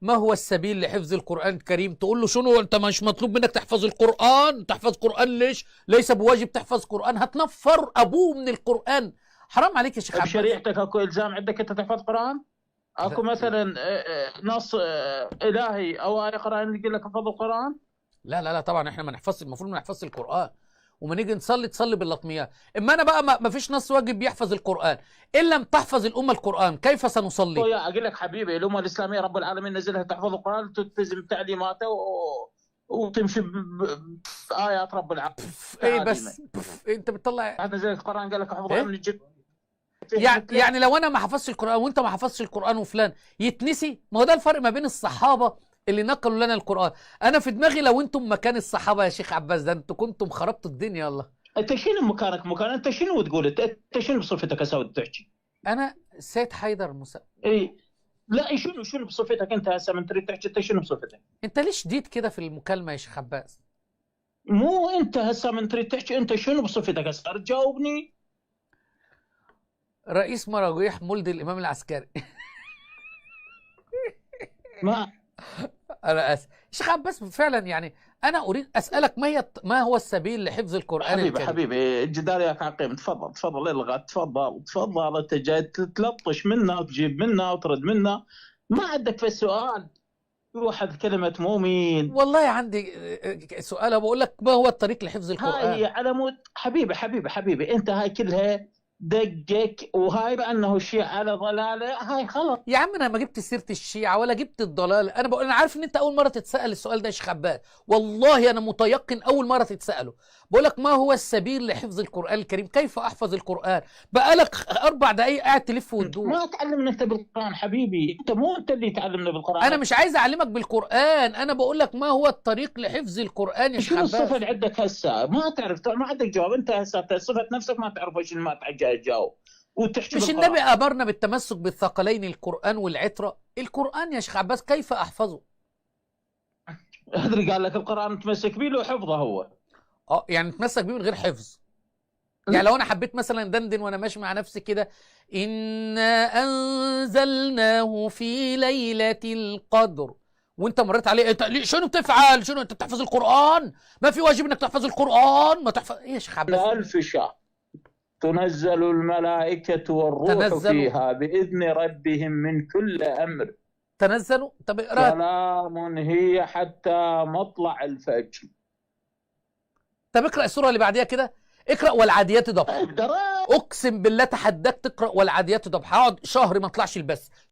ما هو السبيل لحفظ القرآن الكريم؟ تقول له شنو انت مش مطلوب منك تحفظ القرآن؟ تحفظ قرآن ليش؟ ليس بواجب تحفظ قرآن. هتنفر ابوه من القرآن. حرام عليك يا شيخ عباس. بشريعتك اكو الزام عندك انت تحفظ قرآن؟ اكو مثلا نص الهي او آية قرآن يقول لك احفظ القرآن؟ لا لا لا طبعا احنا ما نحفظش، المفروض ما نحفظش القرآن، وما نيجي نصلي تصلي باللطميات. اما انا بقى ما فيش نص واجب يحفظ القرآن. ان لم تحفظ الامه القرآن كيف سنصلي؟ اقول لك حبيبي الامه الاسلاميه رب العالمين نزلها تحفظ القرآن، تلتزم تعليماته وتمشي بآيات رب العالمين. ايه بس انت بتطلع هذا زي القرآن قال لك احفظ من الجد. يعني لو انا ما حفظتش القرآن وانت ما حفظتش القرآن وفلان يتنسي؟ ما هو ده الفرق ما بين الصحابة اللي نقلوا لنا القرآن. انا في دماغي لو انتم مكان الصحابة يا شيخ عباس ده انتم كنتم خربتوا الدنيا. الله، انت شنو مكانك مكان؟ انت شنو تقول؟ انت شنو بصفتك هسه تحكي؟ انا سيد حيدر اي لا، شنو بصفتك انت هسه من تريد تحكي؟ انت شنو بصفتك؟ انت ليش شديد كده في المكالمة يا شيخ عباس؟ مو انت هسه من تريد تحكي، انت شنو بصفتك هسه؟ تجاوبني. رئيس مراجيح مولد الامام العسكري. ما انا اسف شيخ عباس فعلا، يعني انا اريد اسالك ما هو السبيل لحفظ القران حبيبي الكريم؟ حبيبي الجدال ياك عقيم. تفضل الغى، تفضل انت جاي تلطش منا وتجيب منا وترد منا، ما عندك في السؤال واحد كلمه مؤمن. والله عندي سؤال بقول لك ما هو الطريق لحفظ القران؟ هاي على مود حبيبي انت هاي كلها دقك، وهاي بانه الشيء على ضلاله، هاي غلط. يا عم انا ما جبت سيره الشيعه ولا جبت الضلال. انا بقول انا عارف ان انت اول مره تتسال السؤال ده يا شيخ عباس، والله انا متيقن اول مره تتساله. بقول لك ما هو السبيل لحفظ القران الكريم؟ كيف احفظ القران؟ بقالك 4 دقائق قاعد تلف وتدور. ما تعلمنا انت بالقران حبيبي، مو انت اللي تعلمنا بالقران. انا مش عايز اعلمك بالقران، انا بقول لك ما هو الطريق لحفظ القران يا شيخ شنو عباس؟ الصفه اللي عندك هسه؟ ما تعرف، ما عندك جواب. انت هسه صفه نفسك ما تعرف ايش ما تجاوب وتحكي مش بالقران. النبي امرنا بالتمسك بالثقلين القران والعتره؟ القران يا شيخ عباس كيف احفظه؟ ادري قال لك القران تمسك به لو حفظه هو. يعني نتمسك بيه من غير حفظ. يعني لو انا حبيت مثلا دندن وانا ماشي مع نفسي كده، انا انزلناه في ليله القدر، وانت مريت عليه، انت شنو بتفعل؟ شنو انت بتحفظ القران؟ ما في واجب انك تحفظ القران؟ ما تحفظ ايه يا شيخ عباس؟ 1000 شهر تنزل الملائكه والروح فيها باذن ربهم من كل امر. تنزلوا. طب اقرا. سلام هي حتى مطلع الفجر. طب اقرا السوره اللي بعديها كده، اقرا والعاديات ضبحا. اقسم بالله تحداك تقرا والعاديات ضبحا، هقعد شهر ما اطلعش البث،